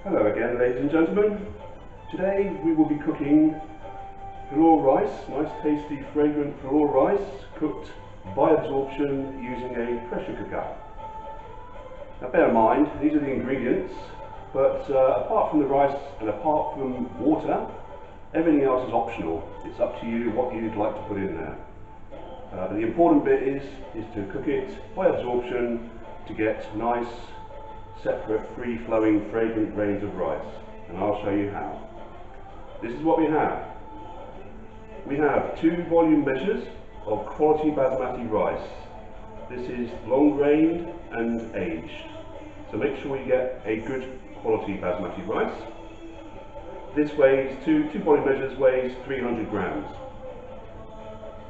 Hello again, ladies and gentlemen. Today we will be cooking Pilau rice, nice tasty fragrant Pilau rice cooked by absorption using a pressure cooker. Now bear in mind, these are the ingredients, but apart from the rice and apart from water, everything else is optional. It's up to you what you'd like to put in there. But the important bit is to cook it by absorption to get nice, separate, free-flowing, fragrant grains of rice, and I'll show you how. This is what we have. We have 2 volume measures of quality basmati rice. This is long-grained and aged, so make sure you get a good quality basmati rice. This weighs, two volume measures weighs 300 grams.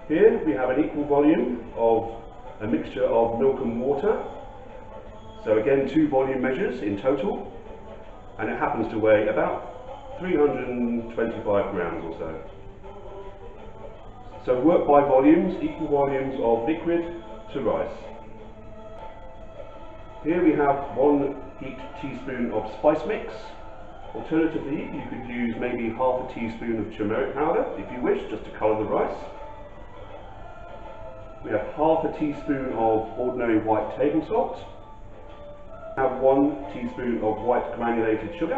Here we have an equal volume of a mixture of milk and water. So again, 2 volume measures in total, and it happens to weigh about 325 grams or so. So work by volumes, equal volumes of liquid to rice. Here we have 1 heaped teaspoon of spice mix. Alternatively, you could use maybe half a teaspoon of turmeric powder if you wish, just to colour the rice. We have half a teaspoon of ordinary white table salt. Have 1 teaspoon of white granulated sugar,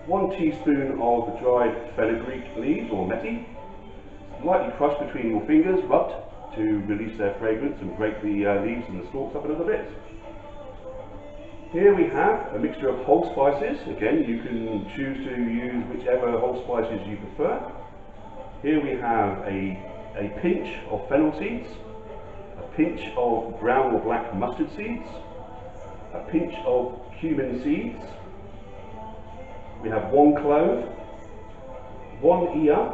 1 teaspoon of dried fenugreek leaves or methi, lightly crushed between your fingers, rubbed to release their fragrance and break the leaves and the stalks up a little bit. Here we have a mixture of whole spices. Again, you can choose to use whichever whole spices you prefer. Here we have a pinch of fennel seeds, a pinch of brown or black mustard seeds, a pinch of cumin seeds. We have 1 clove, 1 ear,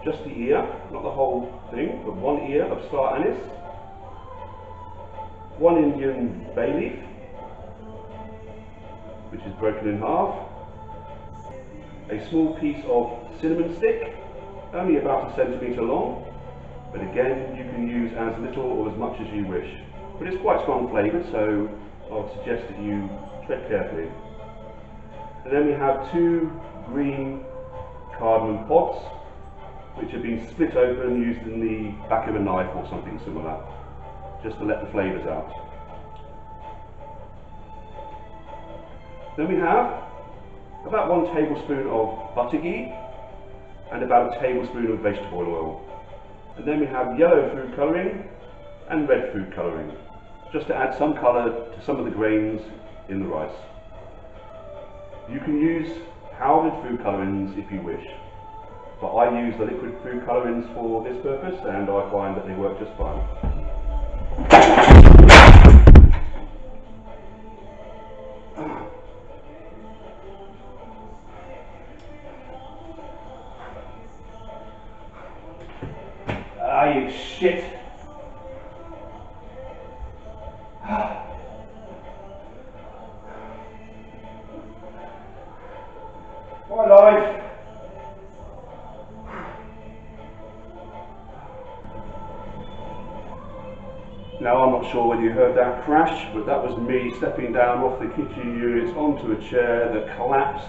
just the ear, not the whole thing, but 1 ear of star anise, 1 Indian bay leaf, which is broken in half, a small piece of cinnamon stick, only about 1 centimetre long. But again, you can use as little or as much as you wish. But it's quite strong flavoured, so I would suggest that you tread carefully. And then we have 2 green cardamom pods, which have been split open used in the back of a knife or something similar, just to let the flavours out. Then we have about 1 tablespoon of butter ghee and about 1 tablespoon of vegetable oil. And then we have yellow food colouring and red food colouring, just to add some colour to some of the grains in the rice. You can use powdered food colourings if you wish, but I use the liquid food colourings for this purpose, and I find that they work just fine. Ah, you shit! My life! Now, I'm not sure whether you heard that crash, but that was me stepping down off the kitchen units onto a chair that collapsed,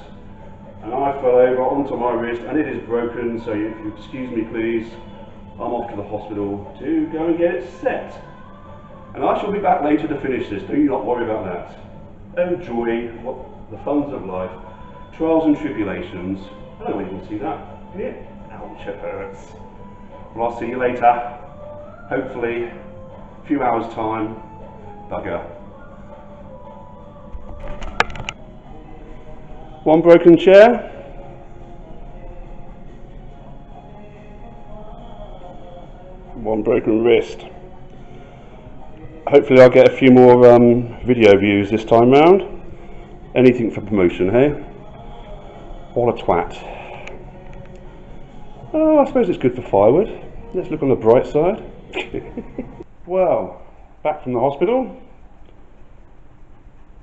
and I fell over onto my wrist, and it is broken, so if you excuse me please, I'm off to the hospital to go and get it set. And I shall be back later to finish this, do you not worry about that. Oh joy, what the funds of life, trials and tribulations. I don't know whether you can see that, can you? Ouch, it hurts. Well, I'll see you later. Hopefully, a few hours time. Bugger. 1 broken chair. 1 broken wrist. Hopefully I'll get a few more video views this time round. Anything for promotion, hey? What a twat. Oh, I suppose it's good for firewood. Let's look on the bright side. Well, back from the hospital.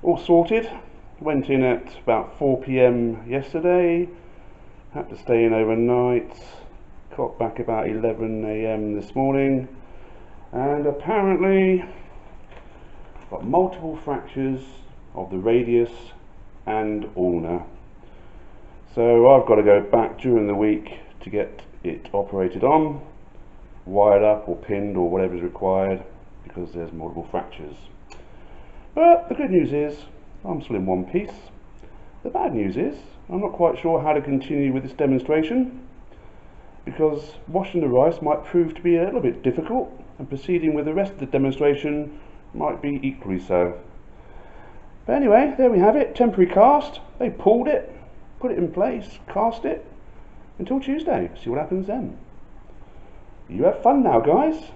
All sorted. Went in at about 4 PM yesterday. Had to stay in overnight. Got back about 11 AM this morning, and apparently got multiple fractures of the radius and ulna. So I've got to go back during the week to get it operated on, wired up or pinned or whatever is required, because there's multiple fractures. But the good news is I'm still in one piece. The bad news is I'm not quite sure how to continue with this demonstration, because washing the rice might prove to be a little bit difficult, and proceeding with the rest of the demonstration might be equally so. But anyway, there we have it, temporary cast. They pulled it, put it in place, cast it until Tuesday. See what happens then. You have fun now, guys.